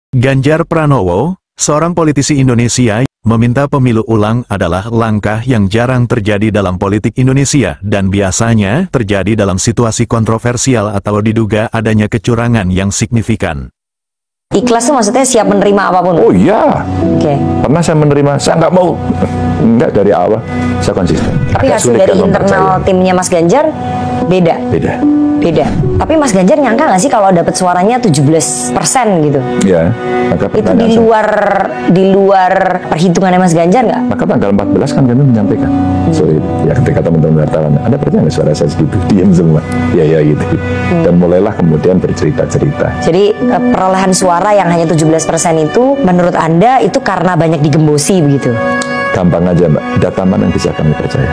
Ganjar Pranowo, seorang politisi Indonesia, meminta pemilu ulang adalah langkah yang jarang terjadi dalam politik Indonesia dan biasanya terjadi dalam situasi kontroversial atau diduga adanya kecurangan yang signifikan. Ikhlas tuh maksudnya siap menerima apapun? Oh iya. Oke. Pernah saya menerima, saya nggak mau. Enggak, dari awal saya konsisten. Tapi hasil dari internal timnya Mas Ganjar beda? Beda. Tapi Mas Ganjar nyangka nggak sih kalau dapat suaranya 17% gitu? Iya. Itu di luar perhitungannya Mas Ganjar nggak? Maka tanggal 14 kan kami menyampaikan. Ya ketika teman-teman wartawan, ada percaya nggak suara saya segitu? Diam semua. Ya gitu. Dan mulailah kemudian bercerita-cerita. Jadi perolehan suara yang hanya 17% itu menurut Anda itu karena banyak digembosi begitu? Gampang aja Mbak, data mana yang bisa kami percaya?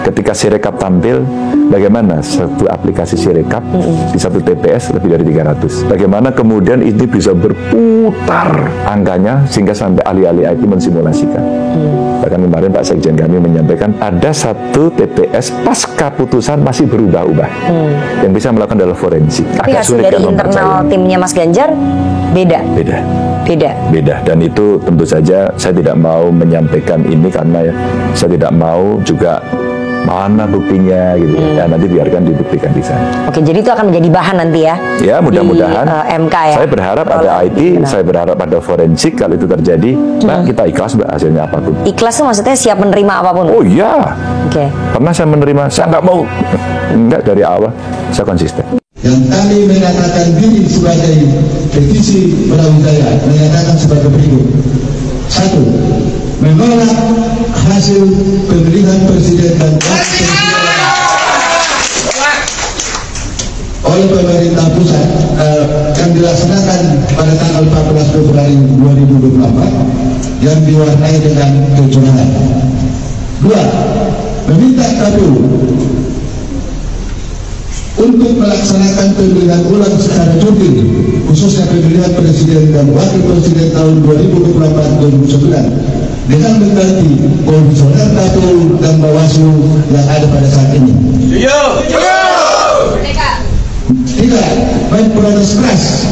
Ketika Sirekap tampil, bagaimana sebuah aplikasi Sirekap di satu TPS lebih dari 300? Bagaimana kemudian ini bisa berputar angkanya sehingga sampai ahli-ahli IT mensimulasikan? Bahkan kemarin Pak Sekjen kami menyampaikan ada satu TPS pasca putusan masih berubah-ubah yang bisa melakukan adalah forensik. Tapi hasil dari internal timnya Mas Ganjar beda? Beda. Dan itu tentu saja saya tidak mau menyampaikan ini karena saya tidak mau juga mana buktinya gitu. Ya nanti biarkan dibuktikan di sana. Oke, jadi itu akan menjadi bahan nanti ya? Ya mudah-mudahan. MK ya. Saya berharap ada IT, saya berharap ada forensik. Kalau itu terjadi, Mbak, kita ikhlas Mbak hasilnya apapun. Ikhlas tuh maksudnya siap menerima apapun? Oh iya. Oke. Pernah saya menerima, saya nggak mau. Enggak, dari awal saya konsisten. Yang kami menyatakan diri sebagai petisi Brawijaya menyatakan sebagai berikut. 1. Menolak hasil pemilihan presiden dan wakil presiden oleh pemerintah pusat yang dilaksanakan pada tanggal 14 Februari 2024 yang diwarnai dengan kecurangan. 2. Meminta KPU untuk melaksanakan pemilihan ulang secara jurdil, khususnya pemilihan presiden dan wakil presiden tahun 2024-2029 dengan mengganti komisioner KPU dan Bawaslu yang ada pada saat ini. 3. Memprotes keras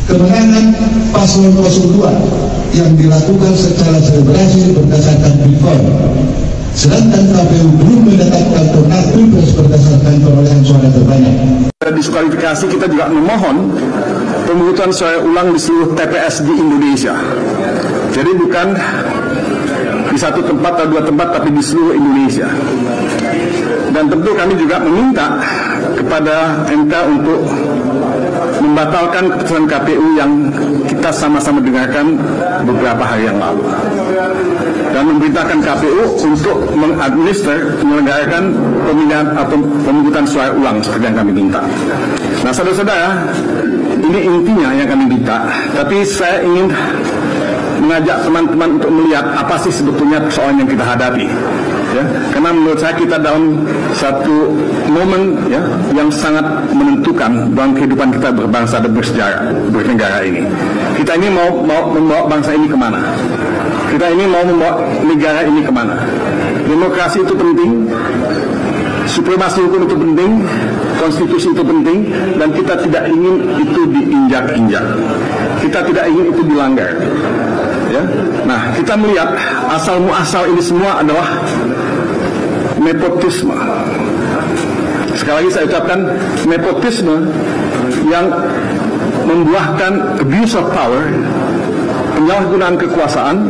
kemenangan paslon 02 yang dilakukan secara selebrasi berdasarkan Bitcoin. Sedangkan KPU belum menetapkan pemenang pilpres berdasarkan perolehan suara terbanyak. Diskualifikasi kita juga memohon pemungutan suara ulang di seluruh TPS di Indonesia. Jadi bukan di satu tempat atau dua tempat, tapi di seluruh Indonesia. Dan tentu kami juga meminta kepada MK untuk membatalkan keputusan KPU yang kita sama-sama dengarkan beberapa hari yang lalu. Dan memerintahkan KPU untuk menyelenggarakan pemilihan atau pemungutan suara ulang seperti yang kami minta. Nah, saudara-saudara, ini intinya yang kami minta. Tapi saya ingin mengajak teman-teman untuk melihat apa sih sebetulnya persoalan yang kita hadapi. Ya, karena menurut saya kita dalam satu momen ya yang sangat menentukan dalam kehidupan kita berbangsa dan bernegara ini. Kita ini mau membawa bangsa ini kemana? Kita ini mau membawa negara ini kemana? Demokrasi itu penting, supremasi hukum itu penting, konstitusi itu penting, dan kita tidak ingin itu diinjak-injak. Kita tidak ingin itu dilanggar. Ya? Nah, kita melihat asal muasal ini semua adalah nepotisme. Sekali lagi saya ucapkan nepotisme yang membuahkan abuse of power, penyalahgunaan kekuasaan.